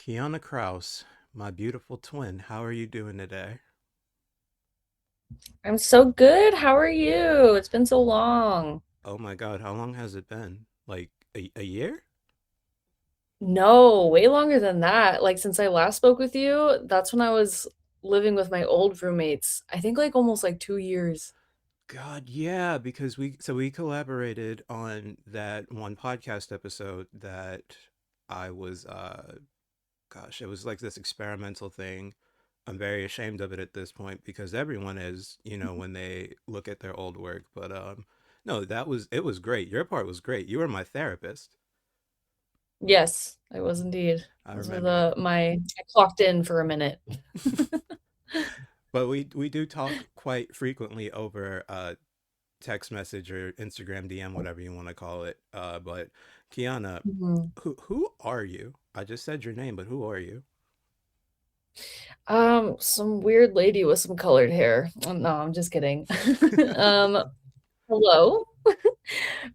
Kianna Krauss, my beautiful twin, how are you doing today? I'm so good. How are you? It's been so long. Oh my God, how long has it been? Like a year? No, way longer than that. Like since I last spoke with you, that's when I was living with my old roommates. I think like almost like 2 years. God, yeah, because we collaborated on that one podcast episode that I was gosh, it was like this experimental thing. I'm very ashamed of it at this point because everyone is, when they look at their old work, but no, it was great. Your part was great. You were my therapist. Yes, I was indeed. I Those were remember. I clocked in for a minute. But we do talk quite frequently over text message or Instagram DM, whatever you want to call it. But Kiana, Mhm. who are you? I just said your name, but who are you? Some weird lady with some colored hair. No, I'm just kidding. Um, Hello.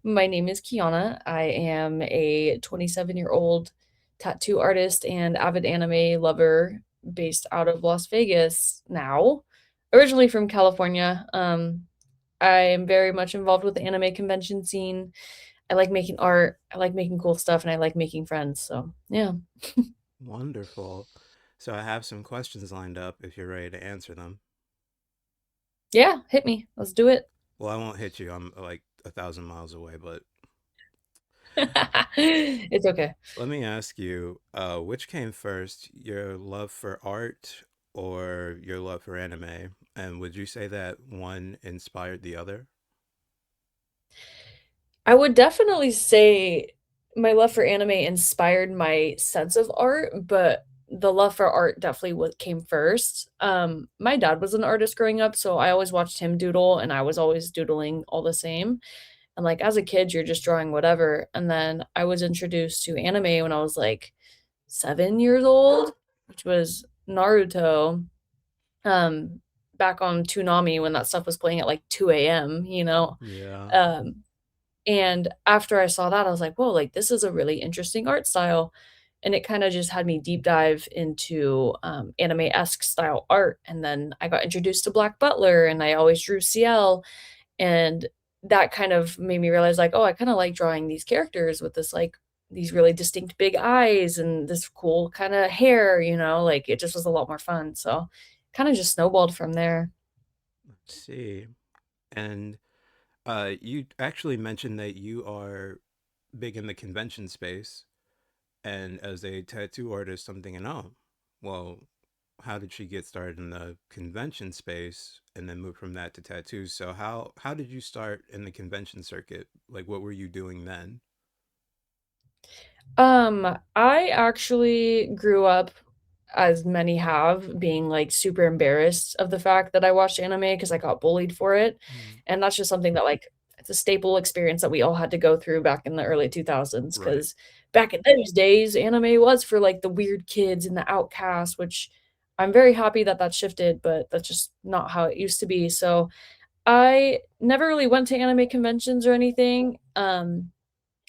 My name is Kiana. I am a 27-year-old tattoo artist and avid anime lover based out of Las Vegas now. Originally from California. I am very much involved with the anime convention scene. I like making art, I like making cool stuff, and I like making friends. So, yeah. Wonderful. So I have some questions lined up if you're ready to answer them. Yeah, hit me. Let's do it. Well, I won't hit you. I'm like 1,000 miles away, but It's okay. let me ask you, which came first, your love for art or your love for anime? And would you say that one inspired the other? I would definitely say my love for anime inspired my sense of art, but the love for art definitely what came first. My dad was an artist growing up, so I always watched him doodle and I was always doodling all the same. And like as a kid, you're just drawing whatever. And then I was introduced to anime when I was like 7 years old, which was Naruto. Um, Back on Toonami when that stuff was playing at like 2 a.m., you know. Yeah. Um, and after I saw that, I was like, "Whoa, like, this is a really interesting art style." And it kinda just had me deep dive into, anime-esque style art, and then I got introduced to Black Butler, and I always drew CL, and that kind of made me realize, like, "Oh, I kinda like drawing these characters with this, like these really distinct big eyes and this cool kinda hair," you know? Like, it just was a lot more fun, so kinda just snowballed from there. Let's see. And you actually mentioned that you are big in the convention space, and as a tattoo artist, I'm thinking, oh, well, how did she get started in the convention space and then move from that to tattoos? So how did you start in the convention circuit? Like, what were you doing then? I actually grew up, as many have, being, like, super embarrassed of the fact that I watched anime because I got bullied for it, Mm, and that's just something that, like it's a staple experience that we all had to go through back in the early 2000s. right. Because back in those days, anime was for, like, the weird kids and the outcasts, which I'm very happy that that shifted, but that's just not how it used to be, so I never really went to anime conventions or anything,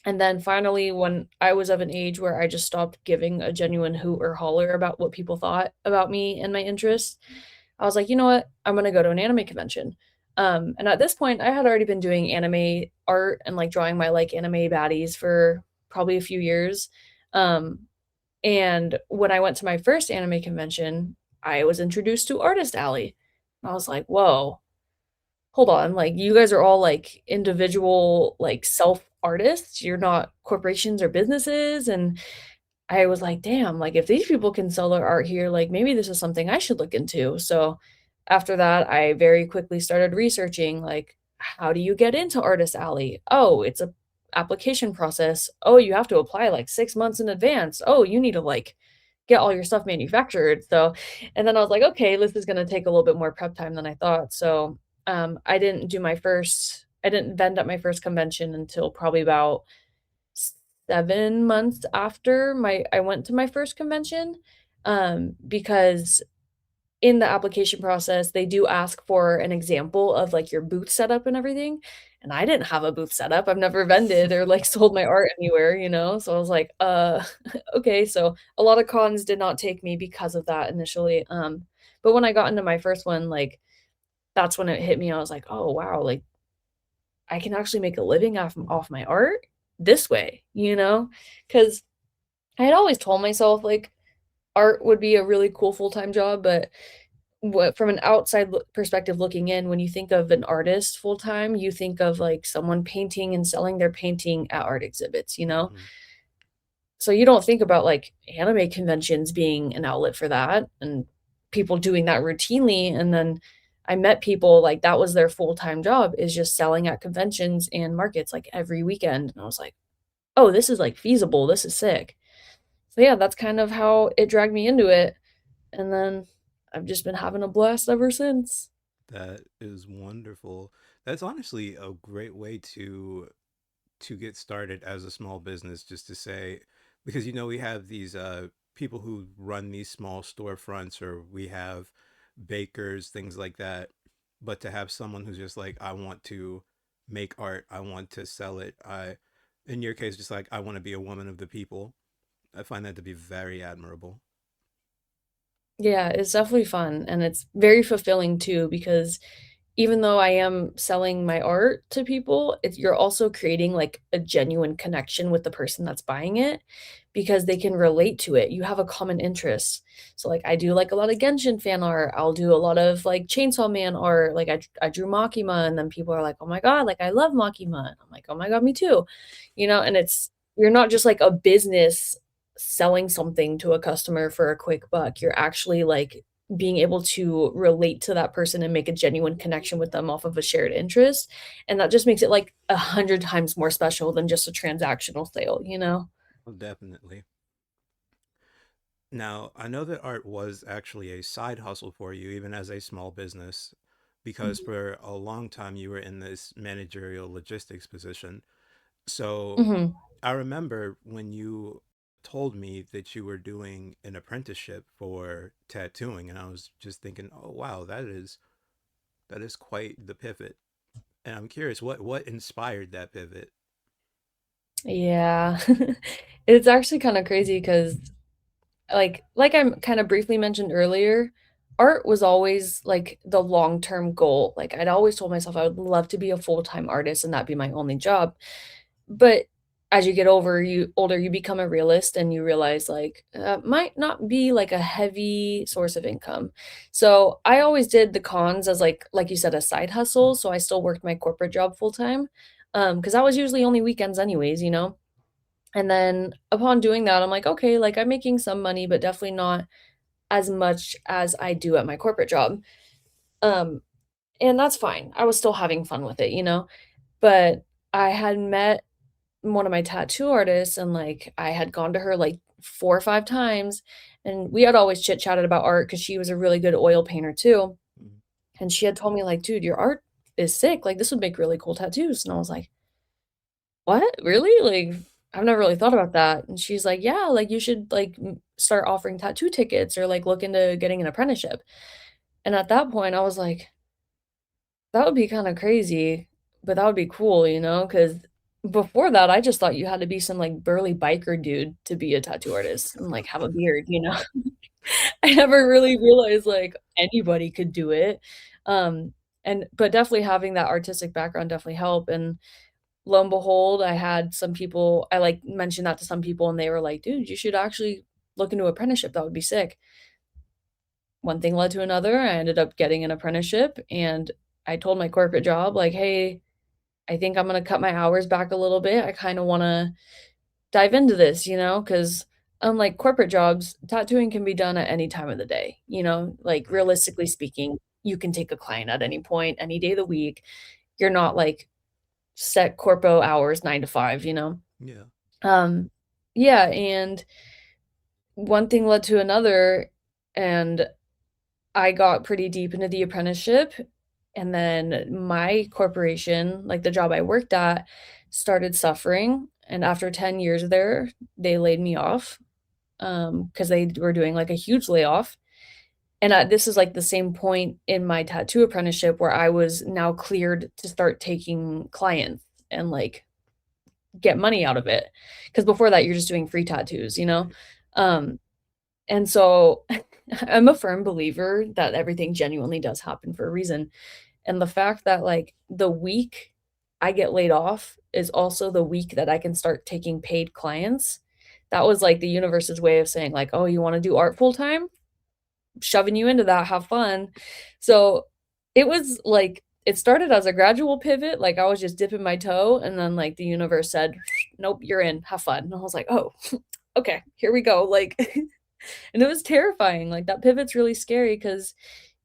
and then finally, when I was of an age where I just stopped giving a genuine hoot or holler about what people thought about me and my interests, I was like, "You know what? I'm gonna go to an anime convention." And at this point, I had already been doing anime art and, like, drawing my, like, anime baddies for probably a few years. Um, and when I went to my first anime convention, I was introduced to Artist Alley. I was like, "Whoa, hold on, like, you guys are all, like, individual, like, self artists, you're not corporations or businesses," and I was like, "Damn, like, if these people can sell their art here, like, maybe this is something I should look into." So, after that, I very quickly started researching, like, how do you get into Artist Alley? Oh, it's a application process. Oh, you have to apply, like, 6 months in advance. Oh, you need to, like, get all your stuff manufactured, so and then I was like, "Okay, this is gonna take a little bit more prep time than I thought." So, I didn't vend at my first convention until probably about 7 months after my I went to my first convention, because in the application process, they do ask for an example of, like, your booth setup and everything, and I didn't have a booth set up. I've never vended or, like, sold my art anywhere, you know? So I was like, okay." So a lot of cons did not take me because of that initially, but when I got into my first one, like, that's when it hit me. I was like, "Oh, wow, like, I can actually make a living off my art this way," you know? Because I had always told myself, like, art would be a really cool full-time job, but what from an outside perspective looking in, when you think of an artist full-time, you think of, like, someone painting and selling their painting at art exhibits, you know? Mhm. So you don't think about, like, anime conventions being an outlet for that and people doing that routinely, and then I met people, like, that was their full-time job is just selling at conventions and markets, like, every weekend, and I was like, "Oh, this is, like, feasible, this is sick." So, yeah, that's kind of how it dragged me into it, and then I've just been having a blast ever since. That is wonderful. That's honestly a great way to get started as a small business, just to say, because we have these people who run these small storefronts, or we have bakers, things like that. But to have someone who's just like, I want to make art, I want to sell it. I In your case, just like, I want to be a woman of the people. I find that to be very admirable. Yeah, it's definitely fun, and it's very fulfilling too because even though I am selling my art to people, you're also creating, like, a genuine connection with the person that's buying it because they can relate to it. You have a common interest. So, like, I do, like, a lot of Genshin fan art. I'll do a lot of, like, Chainsaw Man art. Like, I drew Makima, and then people are like, "Oh my god, like, I love Makima." And I'm like, "Oh my god, me too." You know, and you're not just like a business selling something to a customer for a quick buck. You're actually, like, being able to relate to that person and make a genuine connection with them off of a shared interest, and that just makes it, like, 100 times more special than just a transactional sale, you know? Well, definitely. Now, I know that art was actually a side hustle for you, even as a small business, because Mhm. for a long time you were in this managerial logistics position. So Mhm. I remember when you told me that you were doing an apprenticeship for tattooing, and I was just thinking, oh wow, that is quite the pivot. And I'm curious, what inspired that pivot? Yeah. It's actually kinda crazy because, like I kinda briefly mentioned earlier, art was always, like, the long-term goal. Like, I'd always told myself I would love to be a full-time artist and that be my only job. But as you get older, you become a realist and you realize, like, might not be, like, a heavy source of income. So, I always did the cons as, like you said, a side hustle, so I still worked my corporate job full time, because that was usually only weekends anyways, you know? And then upon doing that, I'm like, "Okay, like, I'm making some money, but definitely not as much as I do at my corporate job." Um, and that's fine. I was still having fun with it, you know? But I had met one of my tattoo artists and, like, I had gone to her, like, 4 or 5 times, and we had always chit-chatted about art because she was a really good oil painter too, Mhm. and she had told me, like, "Dude, your art is sick, like, this would make really cool tattoos," and I was like, "What? Really? Like, I've never really thought about that," and she's like, "Yeah, like, you should, like, start offering tattoo tickets or, like, look into getting an apprenticeship," and at that point, I was like, "That would be kinda crazy, but that would be cool," you know? Because before that, I just thought you had to be some, like, burly biker dude to be a tattoo artist and, like, have a beard, you know? I never really realized, like, anybody could do it, um, but definitely having that artistic background definitely helped, and lo and behold, I had some people I, like, mentioned that to some people, and they were like, "Dude, you should actually look into apprenticeship, that would be sick." One thing led to another, I ended up getting an apprenticeship, and I told my corporate job, like, "Hey, I think I'm gonna cut my hours back a little bit. I kinda wanna dive into this, you know, because unlike corporate jobs, tattooing can be done at any time of the day, you know? Like, Right. realistically speaking, you can take a client at any point, any day of the week. You're not, like, set corpo hours 9 to 5, you know? Yeah. Um, yeah, and one thing led to another, and I got pretty deep into the apprenticeship, and then my corporation, like the job I worked at, started suffering, and after 10 years there, they laid me off, because they were doing, like, a huge layoff, And, this is, like, the same point in my tattoo apprenticeship where I was now cleared to start taking clients and, like, get money out of it. Because before that, you're just doing free tattoos, you know? Right. Um, and so I'm a firm believer that everything genuinely does happen for a reason, and the fact that, like, the week I get laid off is also the week that I can start taking paid clients, that was, like, the universe's way of saying, like, "Oh, you wanna do art full time? Shoving you into that, have fun." So, it was, like it started as a gradual pivot, like, I was just dipping my toe, and then, like, the universe said, "Nope, you're in, have fun." And I was like, "Oh, okay, here we go," like and it was terrifying, like, that pivot's really scary because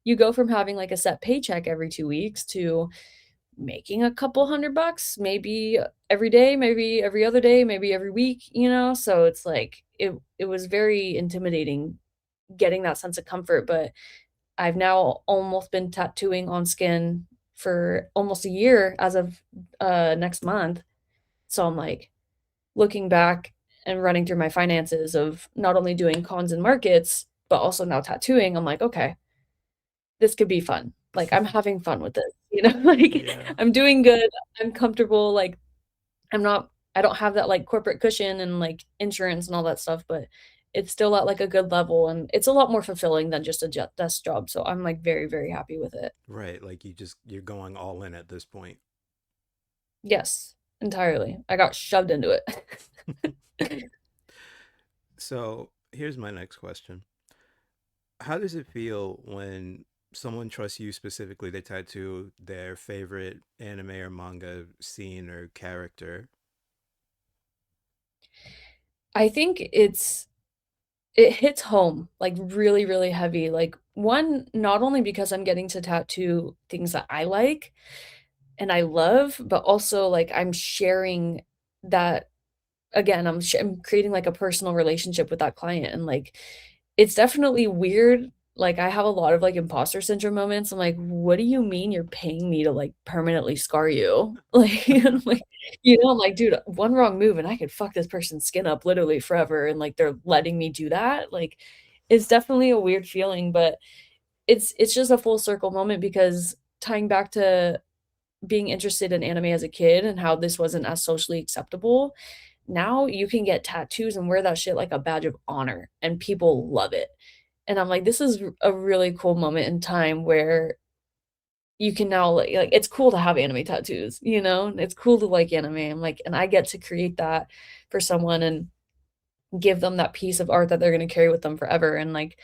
you go from having, like, a set paycheck every 2 weeks to making a couple $100, maybe every day, maybe every other day, maybe every week, you know? So it's like it was very intimidating getting that sense of comfort, but I've now almost been tattooing on skin for almost a year as of, next month. So I'm, like, looking back and running through my finances of not only doing cons and markets, but also now tattooing, I'm like, "Okay, this could be fun." Like, I'm having fun with this, you know? Like, Yeah. I'm doing good, I'm comfortable, like, I don't have that, like, corporate cushion and, like, insurance and all that stuff, but it's still at, like, a good level, and it's a lot more fulfilling than just a desk job, so I'm, like, very, very happy with it. Right. Like you're going all in at this point. Yes, entirely. I got shoved into it. So here's my next question. How does it feel when someone trusts you specifically to tattoo their favorite anime or manga scene or character? I think it hits home, like, really, really heavy, like, 1, not only because I'm getting to tattoo things that I like and I love, but also, like, I'm sharing that again, I'm creating, like, a personal relationship with that client, and, like, it's definitely weird, like, I have a lot of, like, imposter syndrome moments, I'm like, "What do you mean you're paying me to, like, permanently scar you?" Like, and I'm like I'm like, "Dude, one wrong move and I could fuck this person's skin up literally forever," and, like, they're letting me do that, like, it's definitely a weird feeling, but it's just a full circle moment because tying back to being interested in anime as a kid and how this wasn't as socially acceptable, now you can get tattoos and wear that shit like a badge of honor, and people love it. And I'm like, this is a really cool moment in time where you can now it's cool to have anime tattoos, you know? It's cool to like anime. I'm like, and I get to create that for someone and give them that piece of art that they're gonna carry with them forever, and, like,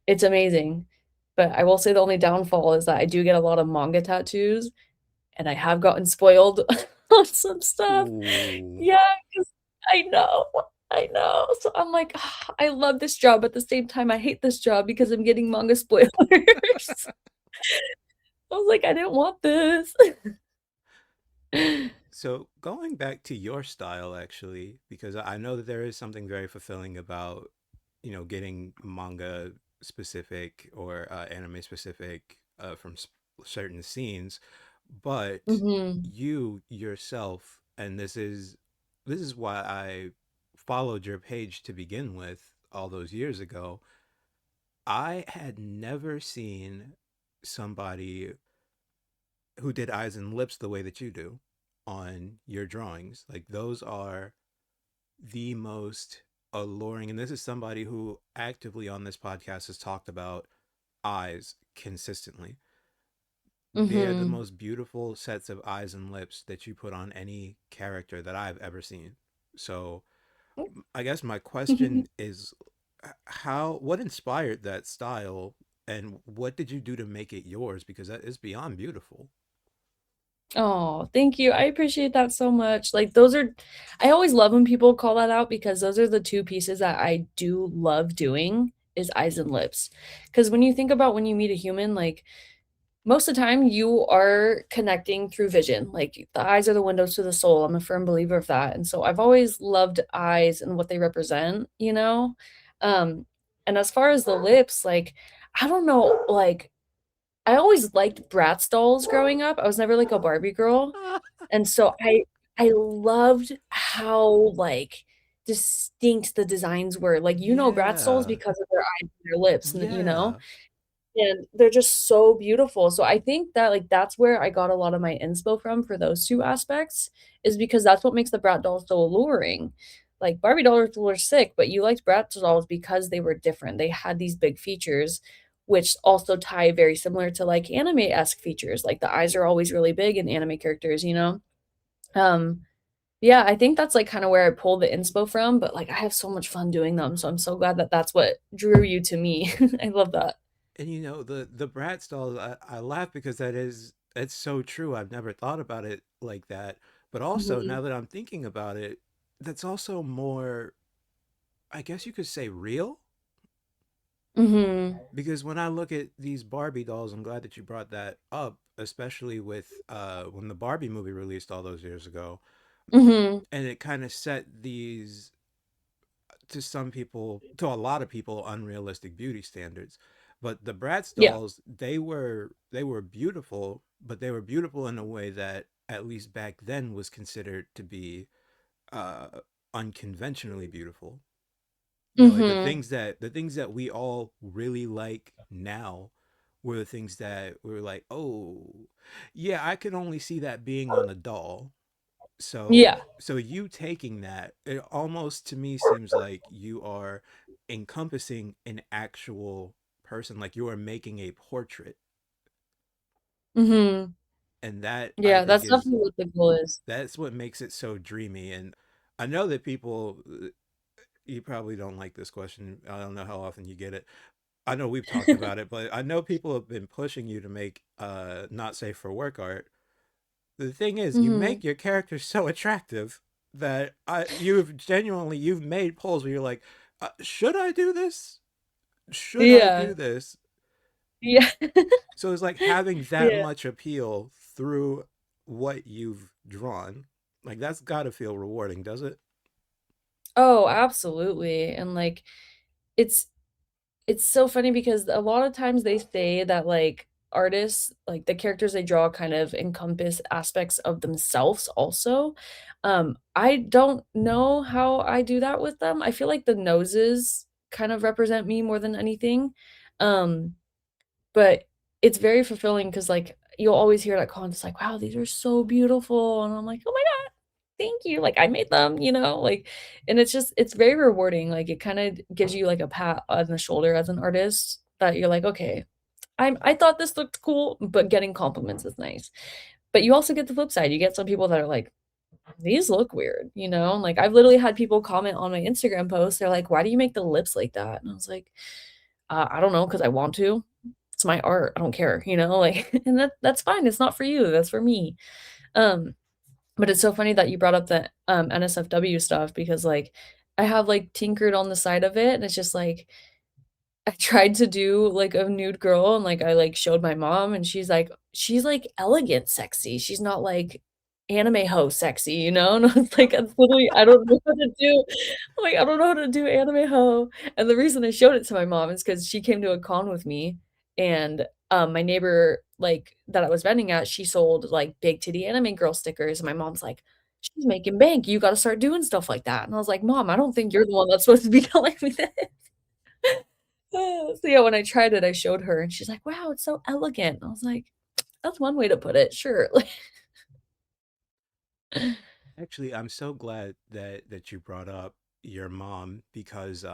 it's amazing. But I will say the only downfall is that I do get a lot of manga tattoos, and I have gotten spoiled on some stuff. Ooh. Yeah, 'cause I know, I know. So I'm like, "Ah, I love this job, at the same time, I hate this job because I'm getting manga spoilers." I was like, "I didn't want this." So going back to your style, actually, because I know that there is something very fulfilling about, getting manga specific or anime specific from certain scenes, but Mhm. you yourself, and this is why I followed your page to begin with all those years ago. I had never seen somebody who did eyes and lips the way that you do on your drawings. Like those are the most alluring. And this is somebody who actively on this podcast has talked about eyes consistently. They're the Mhm. most beautiful sets of eyes and lips that you put on any character that I've ever seen. So I guess my question is what inspired that style and what did you do to make it yours? Because that is beyond beautiful. Oh, thank you. I appreciate that so much. Like, those are I always love when people call that out because those are the 2 pieces that I do love doing is eyes and lips. Because when you think about when you meet a human, like, most of the time you are connecting through vision. Like, the eyes are the windows to the soul. I'm a firm believer of that, and so I've always loved eyes and what they represent, you know? Um, and as far as the lips, like, I don't know, like, I always liked Bratz dolls growing up. I was never, like, a Barbie girl. And so I loved how, like, distinct the designs were, like, Bratz dolls Yeah. because of their eyes and their lips, and, Yeah. and they're just so beautiful. So I think that, like, that's where I got a lot of my inspo from for those 2 aspects, is because that's what makes the Brat dolls so alluring. Like, Barbie dolls were sick, but you liked Brat dolls because they were different. They had these big features, which also tie very similar to, like, anime-esque features, like, the eyes are always really big in anime characters, you know? Um, yeah, I think that's, like, kinda where I pulled the inspo from, but, like, I have so much fun doing them, so I'm so glad that that's what drew you to me. I love that. And you know, the Bratz dolls, I laugh because it's so true. I've never thought about it like that. But also Mhm. now that I'm thinking about it, that's also more, I guess you could say, real. Mhm. Because when I look at these Barbie dolls, I'm glad that you brought that up, especially with when the Barbie movie released all those years ago, Mhm. and it kind of set these, to some people, to a lot of people, unrealistic beauty standards. But the Bratz Yeah. dolls, they were beautiful, but they were beautiful in a way that at least back then was considered to be uh unconventionally beautiful. You know, like Mhm. the things that we all really like now were the things that we were like, oh, yeah, I can only see that being on a doll. Yeah. So you taking that, it almost to me seems like you are encompassing an actual person, like you are making a portrait. Mhm. And that I Yeah, think that's is, definitely what the goal is. that's what makes it so dreamy. And I know that people, you probably don't like this question. I don't know how often you get it. I know we've talked about it, but I know people have been pushing you to make not safe for work art. The thing is, you Mhm. make your character so attractive that you've made polls where you're like, should I do this? Should I Yeah. do this? Yeah. So it's like having that Yeah. much appeal through what you've drawn. Like that's got to feel rewarding, does it? Oh, absolutely, and, like, it's it's so funny because a lot of times they say that, like, artists, like, the characters they draw kind of encompass aspects of themselves also. I don't know how I do that with them. I feel like the noses kind of represent me more than anything. Um But it's very fulfilling because, like, you'll always hear that comment, it's like, "Wow, these are so beautiful," and I'm like, "Oh my god, thank you," like, I made them, you know, like, and it's very rewarding, like, it kinda gives you, like, a pat on the shoulder as an artist that you're like, "Okay, I thought this looked cool," but getting compliments is nice. But you also get the flip side, you get some people that are like, "These look weird," you know, like, I've literally had people comment on my Instagram post, they're like, "Why do you make the lips like that?" And I was like, I don't know, because I want to. It's my art, I don't care, you know, like, and that's fine, it's not for you, that's for me. Um, but it's so funny that you brought up the, NSFW stuff because, like, I have, like, tinkered on the side of it, and it's just like I tried to do, like, a nude girl and, like, I, like, showed my mom, and she's, like, elegant sexy, she's not, like, anime hoe sexy, you know? And I was like, it's literally I don't know how to do like, I don't know how to do anime hoe, and the reason I showed it to my mom is because she came to a con with me, and, my neighbor, like, that I was vending at, she sold, like, big titty anime girl stickers, and my mom's like, "She's making bank, you gotta start doing stuff like that," and I was like, "Mom, I don't think you're the one that's supposed to be telling me this." So, yeah, when I tried it, I showed her, and she's like, "Wow, it's so elegant." I was like, "That's one way to put it, sure." Like Actually, I'm so glad that you brought up your mom because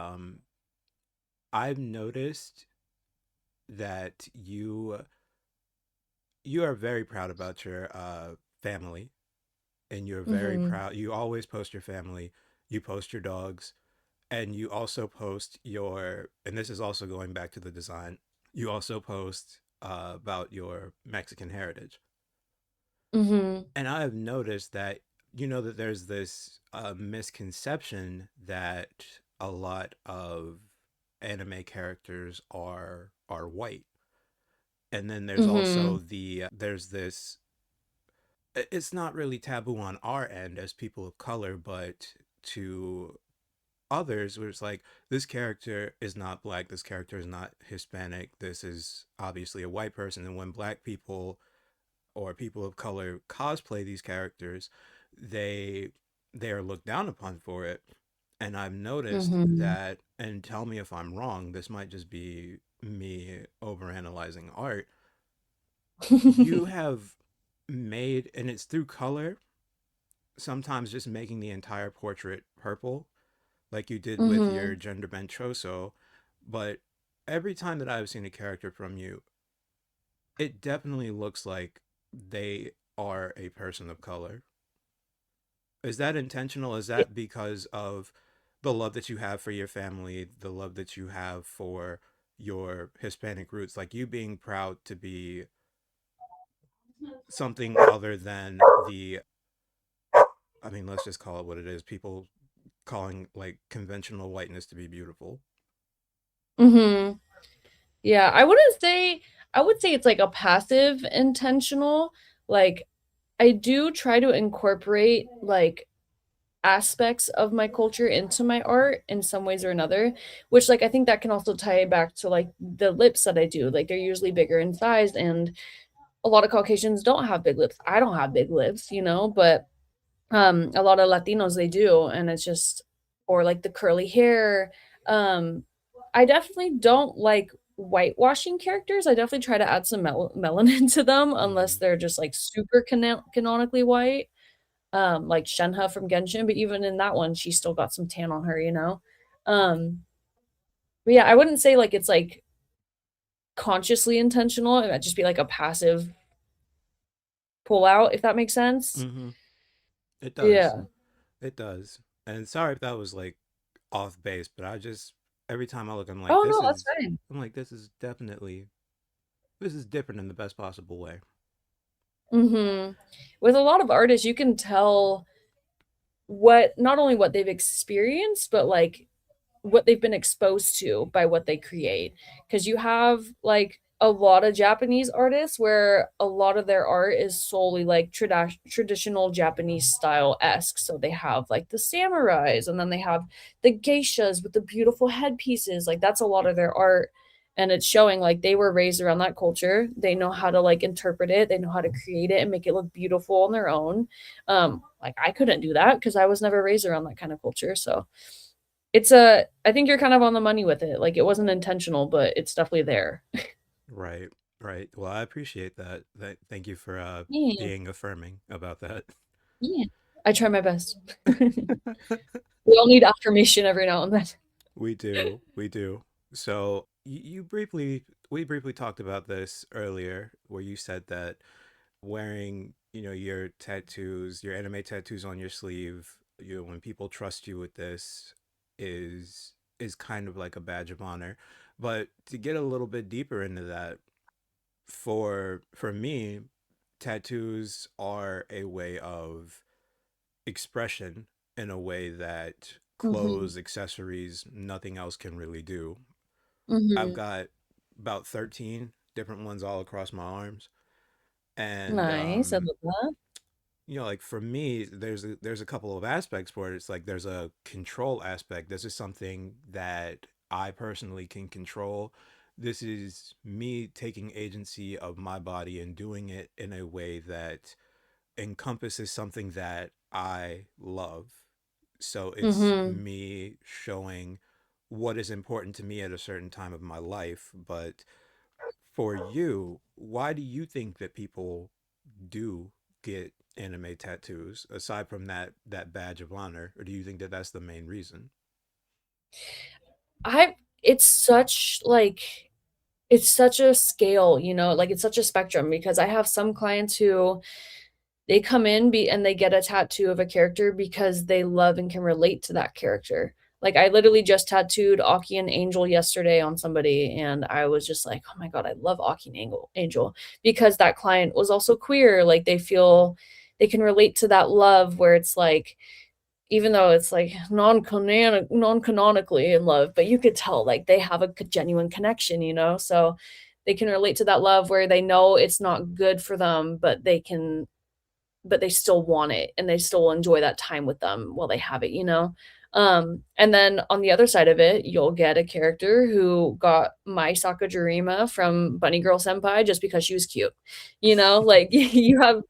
I've noticed that you are very proud about your family, and you're very Mhm, proud. You always post your family, you post your dogs, and you also post your, and this is also going back to the design, you also post about your Mexican heritage. mhm, And I have noticed that, you know, that there's this misconception that a lot of anime characters are white. And then there's also mhm, there's this, it's not really taboo on our end as people of color, but to others where it's like, this character is not black, this character is not Hispanic, this is obviously a white person. And when black people or people of color cosplay these characters, they they are looked down upon for it. And I've noticed Mhm. that, and tell me if I'm wrong, this might just be me overanalyzing art. You have made, and it's through color, sometimes just making the entire portrait purple, like you did with your Mhm. gender bent troso. But every time that I've seen a character from you, it definitely looks like they are a person of color. Is that intentional? Is that because of the love that you have for your family, the love that you have for your Hispanic roots, like you being proud to be something other than the, I mean, let's just call it what it is. People calling like conventional whiteness to be beautiful. Mhm. Yeah, I would say it's like a passive intentional, like, I do try to incorporate, like, aspects of my culture into my art in some ways or another, which, like, I think that can also tie back to, like, the lips that I do, like, they're usually bigger in size, and a lot of Caucasians don't have big lips. I don't have big lips, you know, but a lot of Latinos, they do, and it's just or, like, the curly hair, um, I definitely don't like whitewashing characters, I definitely try to add some melanin to them unless Mm-hmm. they're just, like, super canonically white, like Shenhe from Genshin, but even in that one, she still got some tan on her, you know? Um, but yeah, I wouldn't say, like, it's, like, consciously intentional, it might just be, like, a passive pull out, if that makes sense? Mm-hmm. It does. Yeah. It does. And sorry if that was like off base, but I just every time I look, I'm like, Oh, no, that's fine. this is definitely this is different in the best possible way. Mhm. With a lot of artists, you can tell what not only what they've experienced, but, like, what they've been exposed to by what they create. Because you have, like, a lot of Japanese artists where a lot of their art is solely, like, traditional Japanese style-esque, so they have, like, the samurais, and then they have the geishas with the beautiful headpieces, like, that's a lot of their art, and it's showing, like, they were raised around that culture, they know how to, like, interpret it, they know how to create it and make it look beautiful on their own. Like, I couldn't do that because I was never raised around that kind of culture, so it's a I think you're kind of on the money with it, like, it wasn't intentional, but it's definitely there. Right. Right. Well, I appreciate that. Thank you for Yeah, being affirming about that. yeah. I try my best. We all need affirmation every now and then. We do. We do. So you briefly we briefly talked about this earlier where you said that wearing, your tattoos, your anime tattoos on your sleeve, when people trust you with this is is kind of like a badge of honor. But to get a little bit deeper into that, for me, tattoos are a way of expression in a way that Mhm, clothes, accessories, nothing else can really do. I've mhm. got about 13 different ones all across my arms. And Nice, I love that. like for me, there's a couple of aspects for it. It's like there's a control aspect. This is something that I personally can control. This is me taking agency of my body and doing it in a way that encompasses something that I love. So it's Mhm. me showing what is important to me at a certain time of my life. But for you, why do you think that people do get anime tattoos aside from that badge of honor, or do you think that that's the main reason? I it's such, like it's such a scale, you know, like, it's such a spectrum because I have some clients who they come in and they get a tattoo of a character because they love and can relate to that character. Like, I literally just tattooed Aki and Angel yesterday on somebody, and I was just like, "Oh my god, I love Aki and Angel," because that client was also queer, like, they feel they can relate to that love where it's like even though it's, like, non-canonically in love, but you could tell, like, they have a genuine connection, you know? So, they can relate to that love where they know it's not good for them, but they still want it, and they still enjoy that time with them while they have it, you know? And then on the other side of it, you'll get a character who got Mai Sakajurima from Bunny Girl Senpai just because she was cute. You know, like you have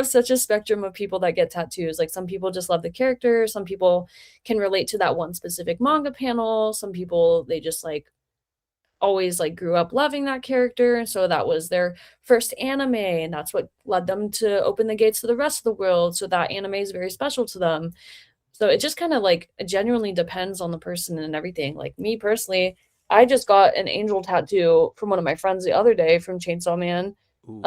such a spectrum of people that get tattoos. Like some people just love the character, some people can relate to that one specific manga panel, some people they just like always like grew up loving that character and so that was their first anime and that's what led them to open the gates to the rest of the world so that anime is very special to them so it just kind of like genuinely depends on the person and everything. Like me personally, I just got an angel tattoo from one of my friends the other day from Chainsaw Man. Ooh.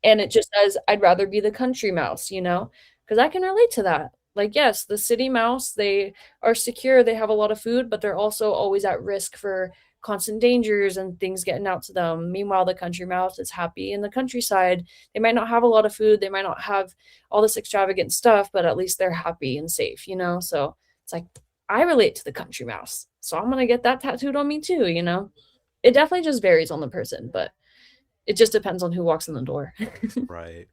And it just says, I'd rather be the country mouse, you know? Because I can relate to that. Like, yes, the city mouse, they are secure, they have a lot of food, but they're also always at risk for constant dangers and things getting out to them. Meanwhile, the country mouse is happy in the countryside. They might not have a lot of food, they might not have all this extravagant stuff, but at least they're happy and safe, you know? So it's like, I relate to the country mouse. So I'm gonna get that tattooed on me too, you know? It definitely just varies on the person, but it just depends on who walks in the door. Right.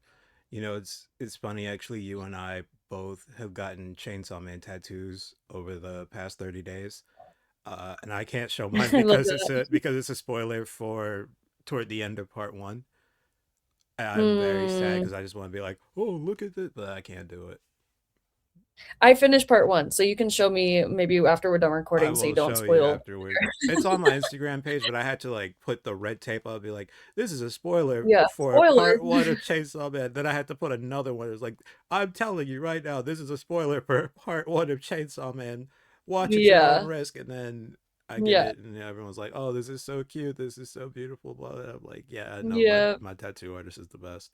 You know, it's funny actually. You and I both have gotten Chainsaw Man tattoos over the past 30 days, and I can't show mine I love that. because it's a spoiler for toward the end of part one. I'm very sad Mm, because I just want to be like, oh, look at this, but I can't do it. I finished part one, so you can show me maybe after we're done I recording so you will don't show you spoil. afterward. It's on my Instagram page, but I had to like put the red tape up, be like, "This is a spoiler Yeah, for spoiler. part one of Chainsaw Man." Then I had to put another one. It was like, "I'm telling you right now, this is a spoiler for part one of Chainsaw Man. Watch at your own Yeah, risk." And then I get yeah, it, and everyone's like, "Oh, this is so cute. This is so beautiful." Blah. Blah. I'm like, "Yeah, no, yeah. my tattoo artist is the best."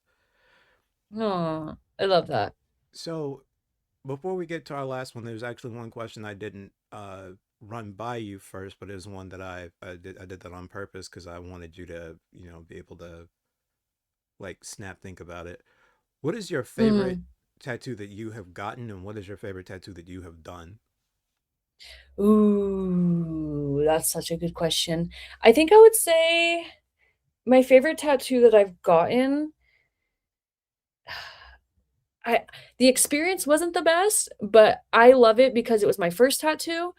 Oh, I love that. So before we get to our last one, there's actually one question I didn't run by you first, but it was one that I did that on purpose because I wanted you to be able to like snap think about it. What is your favorite Mm. tattoo that you have gotten, and what is your favorite tattoo that you have done? Ooh, that's such a good question. I think I would say my favorite tattoo that I've gotten, I the experience wasn't the best, but I love it because it was my first tattoo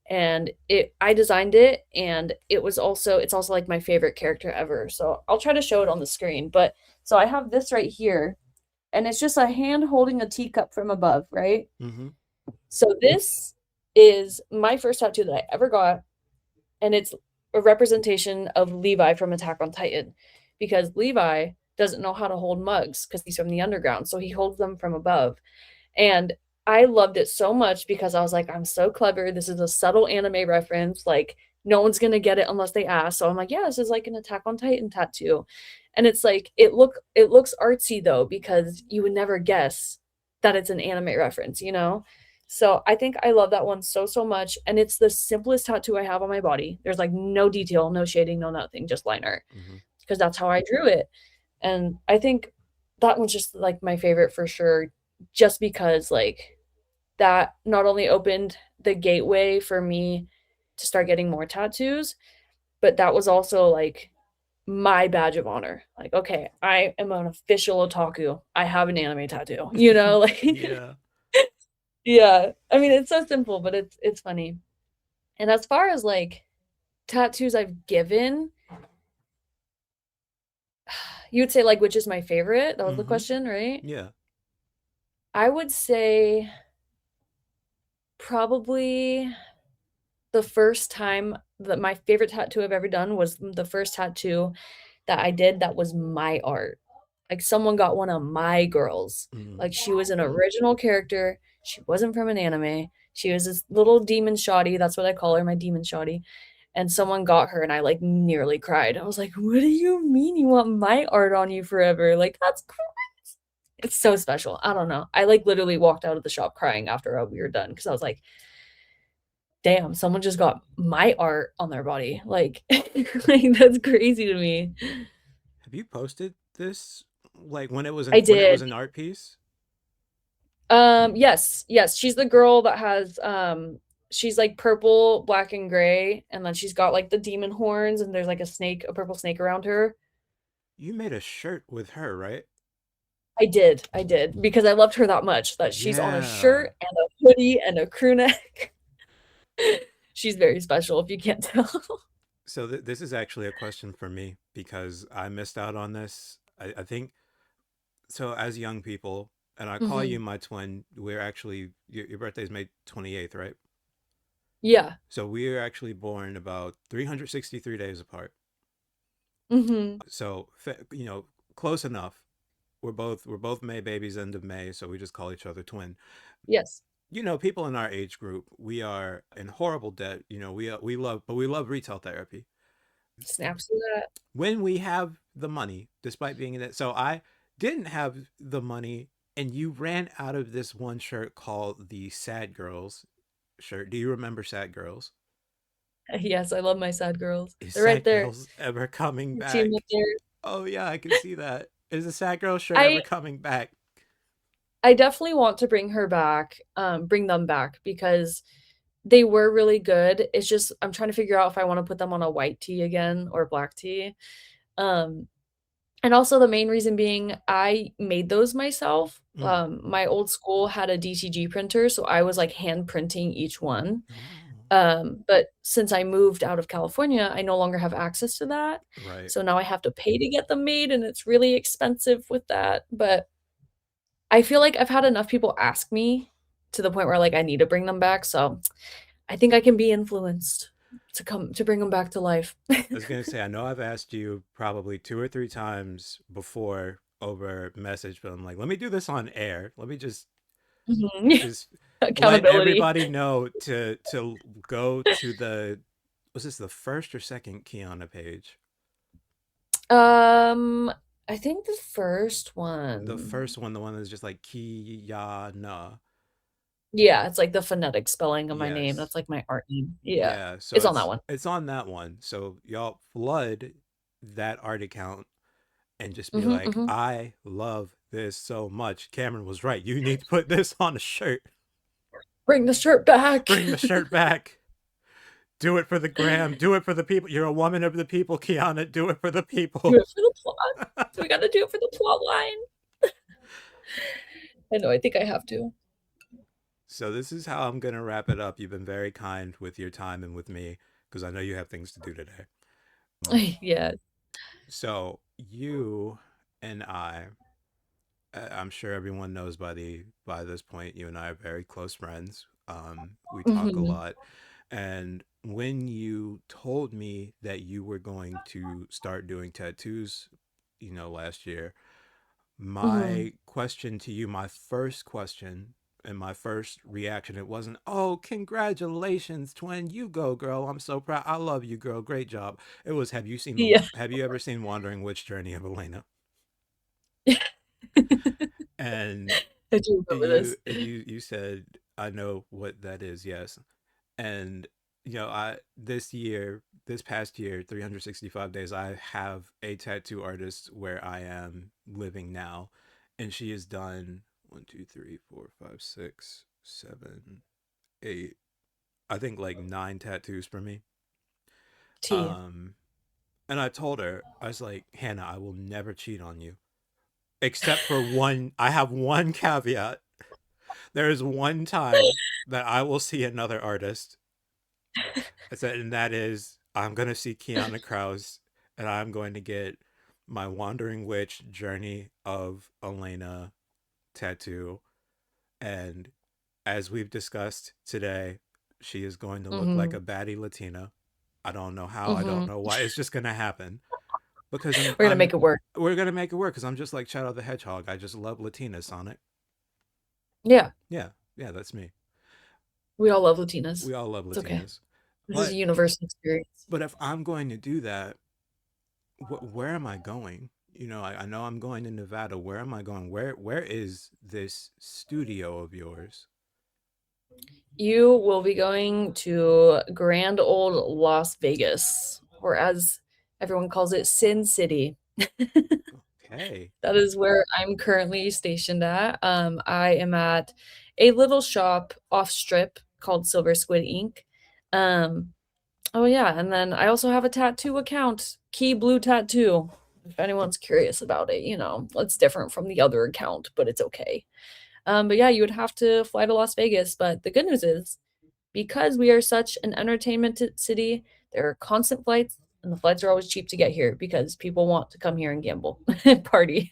and it I designed it and it's also like my favorite character ever. So I'll try to show it on the screen. But so I have this right here and it's just a hand holding a teacup from above, right? Mm-hmm. So this is my first tattoo that I ever got and it's a representation of Levi from Attack on Titan because Levi doesn't know how to hold mugs because he's from the underground, so he holds them from above. And I loved it so much because I was like, I'm so clever. This is a subtle anime reference. Like, no one's gonna get it unless they ask. So I'm like, yeah, this is like an Attack on Titan tattoo. And it's like it looks artsy though, because you would never guess that it's an anime reference, you know? So I think I love that one so, so much. And it's the simplest tattoo I have on my body. There's like no detail, no shading, no nothing, just line art. Mm-hmm. Because that's how I drew it. And I think that one's just like my favorite for sure, just because like that not only opened the gateway for me to start getting more tattoos, but that was also like my badge of honor. Like, okay, I am an official otaku. I have an anime tattoo, you know, like Yeah. yeah. I mean, it's so simple, but it's funny. And as far as like tattoos I've given, you would say like which is my favorite? That was the Mm-hmm. question, right? Yeah. I would say probably the first time that my favorite tattoo I've ever done was the first tattoo that I did that was my art. Like someone got one of my girls. Mm. Like she was an original character. She wasn't from an anime. She was this little demon shoddy. That's what I call her, my demon shoddy. And someone got her and I like nearly cried. I was like, "What do you mean you want my art on you forever? Like that's it's so special." I don't know. I like literally walked out of the shop crying after we were done because I was like, damn, someone just got my art on their body. Like, like that's crazy to me. Have you posted this like I when it was did. an art piece? Yes, yes. She's the girl that has she's like purple, black, and gray, and then she's got like the demon horns, and there's like a snake, a purple snake around her. You made a shirt with her, right? I did, because I loved her that much that she's on a Yeah. shirt and a hoodie and a crew neck. She's very special if you can't tell. So this is actually a question for me because I missed out on this. I think so. As young people, and I call you Mhm. my twin. We're actually your birthday's May 28th, right? Yeah. So we are actually born about 363 days apart. Mhm. So close enough. We're both May babies, end of May, so we just call each other twin. Yes. People in our age group, we are in horrible debt. We love retail therapy Snaps to that. when we have the money, despite being in it. So I didn't have the money, and you ran out of this one shirt called the Sad Girls shirt. Do you remember Sad Girls? Yes, I love my sad girls. Is They're right Sad there. Girls ever coming You see 'em up back? there. Oh yeah, I can see that. Is the Sad Girl shirt I ever coming back? I definitely want to bring her back, bring them back because they were really good. It's just I'm trying to figure out if I wanna put them on a white tee again or black tee. Um, and also the main reason being I made those myself. Mm. My old school had a DTG printer, so I was, like, hand printing each one. Oh, But since I moved out of California, I no longer have access to that. right. So now I have to pay to get them made, and it's really expensive with that, but I feel like I've had enough people ask me to the point where, like, I need to bring them back, so I think I can be influenced to bring them back to life. I was gonna say, I know I've asked you probably 2 or 3 times before over message, but I'm like, let me do this on air. Let me just Mhm. just let Accountability. everybody know to go to the was this the first or second Kiana page? Um, I think the first The one. first one, the one that's just like Kiana. Yeah, it's like the phonetic spelling of my name, Yes. that's like my art name. Yeah, Yeah. So it's on that it's one. it's on that one. So y'all flood that art account and just be Mhm, like, mhm. I love this so much. Cameron was right. You need to put this on a shirt. Bring the shirt back. Bring the shirt back. Do it for the gram. Do it for the people. You're a woman of the people, Kiana. Do it for the Do people. it for the plot. We gotta do it for the plot line. I know, I think I have to. So this is how I'm gonna wrap it up. You've been very kind with your time and with me because I know you have things to do today. Yeah. So you and I'm sure everyone knows by this point, you and I are very close friends. We talk a Mhm. lot, and when you told me that you were going to start doing tattoos, last year, Mhm. my question to you, my first question and my first reaction, it wasn't, "Oh, congratulations, twin! You go, girl! I'm so proud. I love you, girl. Great job." It was, Yeah. Have you ever seen Wandering Witch Journey of Elena? And I do remember you this. you you said, I know what that is, yes. And I this past year, 365 days, I have a tattoo artist where I am living now, and she has done 1, 2, 3, 4, 5, 6, 7, 8, I think like 9 tattoos for me. Tea. Um and I told her, I was like, Hannah, I will never cheat on you. Except for one, I have one caveat. There is one time that I will see another artist. I said, and that is I'm gonna see Kianna Krauss, and I'm going to get my Wandering Witch Journey of Elena tattoo. And as we've discussed today, she is going to look like Mhm. a baddie Latina. I don't know how. I don't Mhm. know why. It's just gonna happen because I'm We're gonna I'm make it work. we're gonna make it work because I'm just like Shadow the Hedgehog. I just love Latinas, Sonic. Yeah. Yeah, yeah, that's me. We all love Latinas. We all love It's okay. Latinas. This is a But universal experience. if I'm going to do that, where am I going? I know I'm going to Nevada. Where am I going? Where is this studio of yours? You will be going to grand old Las Vegas, or as everyone calls it, Sin City. Okay. That is where I'm currently stationed at. I am at a little shop off strip called Silver Squid Ink. Um, oh yeah, and then I also have a tattoo account, Key Blue Tattoo. If anyone's curious about it, it's different from the other account, but it's okay. But yeah, you would have to fly to Las Vegas. But the good news is because we are such an entertainment city, there are constant flights, and the flights are always cheap to get here because people want to come here and gamble and party.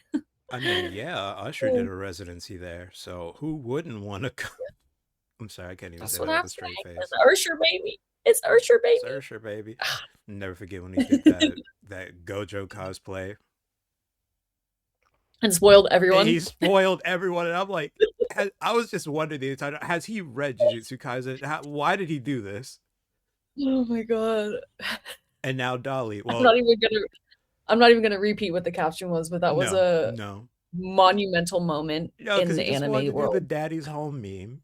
I mean, yeah, Usher did a residency there, so who wouldn't want to come? I'm sorry, I can't even That's say what that with I'm a straight saying. It's face. Ursher, baby. It's Ursher, baby. Sersher, baby. Never forget when he did that Gojo cosplay. And spoiled He everyone. spoiled everyone, and I'm like, I was just wondering the entire time, has he read Jujutsu Kaisen? Why did he do this? Oh my god. And now Dolly. I'm Well, not even gonna I'm not even gonna repeat what the caption was, but that was no, a no, monumental moment no, in because he the just wanted anime to do the world. daddy's home meme,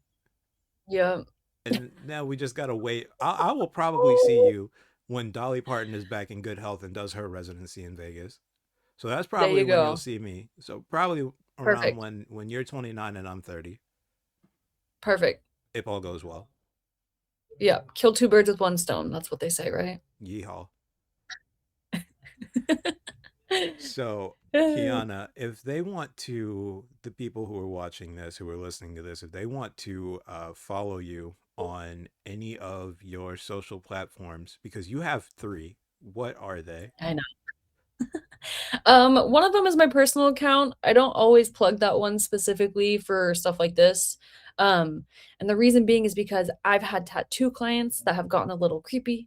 Yeah. and now we just gotta wait. I will probably see Oh, you when Dolly Parton is back in good health and does her residency in Vegas. So that's there probably you when you'll go. see me. So probably around Perfect. when you're 29 and I'm 30, Perfect. if all goes well. Yeah. Kill two birds with one stone. That's what they say, right? Yeehaw. So, Kiana, if they want to, the people who are watching this, who are listening to this, if they want to follow you on any of your social platforms, because you have three, what are they? I know. One of them is my personal account. I don't always plug that one specifically for stuff like this. Um, and the reason being is because I've had tattoo clients that have gotten a little creepy,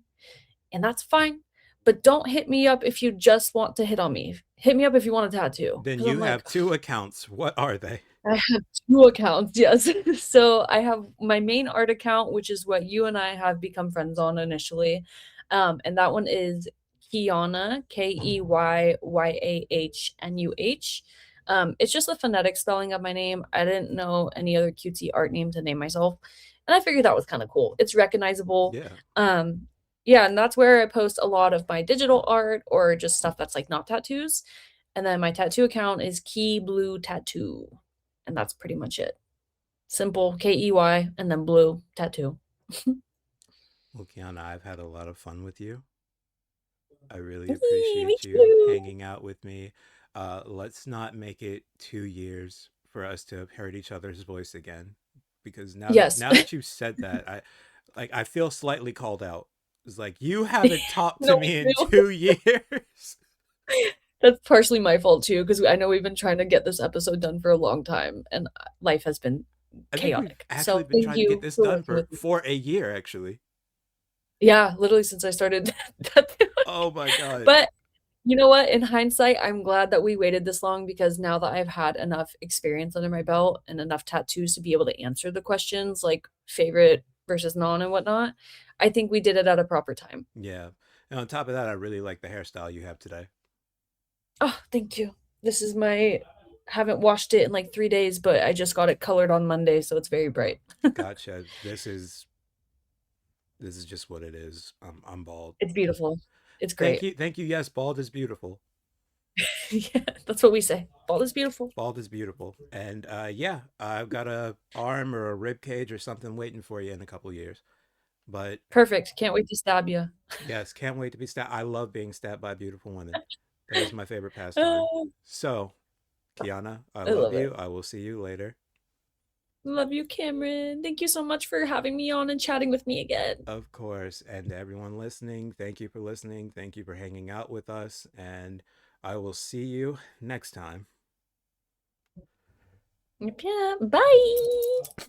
and that's fine. But don't hit me up if you just want to hit on me. Hit me up if you want a tattoo. Then Because I'm you like, have two accounts. What are they? I have 2 accounts, yes. So, I have my main art account, which is what you and I have become friends on initially, and that one is Kianna, Keyyahnuh. It's just the phonetic spelling of my name. I didn't know any other cutesy art name to name myself, and I figured that was kinda cool. It's recognizable. Yeah. Yeah, and that's where I post a lot of my digital art or just stuff that's, like, not tattoos, and then my tattoo account is Key Blue Tattoo. And that's pretty much it. Simple, Key, and then blue tattoo. Well, Kiana, I've had a lot of fun with you. I really Yee, me appreciate you too. hanging out with me. Let's not make it 2 years for us to have heard each other's voice again, because Yes. now that you said that, I feel slightly called out. It's like you haven't talked to No, me me in too. 2 years. That's partially my fault too, because I know we've been trying to get this episode done for a long time, and life has been I think we've chaotic. actually So been thank trying to get you this for done working for with me. a year, actually. Yeah, literally since I started tattooing. Oh my god. But you know what? In hindsight, I'm glad that we waited this long because now that I've had enough experience under my belt and enough tattoos to be able to answer the questions like favorite versus non and whatnot, I think we did it at a proper time. Yeah. And on top of that, I really like the hairstyle you have today. Oh, thank you. This is my haven't washed it in like 3 days, but I just got it colored on Monday, so it's very bright. Gotcha. This is just what it is. I'm bald. It's beautiful. It's great. Thank you. Yes, bald is beautiful. Yeah, that's what we say. Bald is beautiful. Bald is beautiful. And yeah, I've got a arm or a rib cage or something waiting for you in a couple years. But Perfect. Can't wait to stab you. yes, can't wait to be stabbed. I love being stabbed by beautiful women. That is my favorite pastime. Oh, So, Kiana, I I love love it. you. I will see you later. Love you, Cameron. Thank you so much for having me on and chatting with me again. Of course. And to everyone listening, thank you for listening. Thank you for hanging out with us. And I will see you next time. Yeah, bye.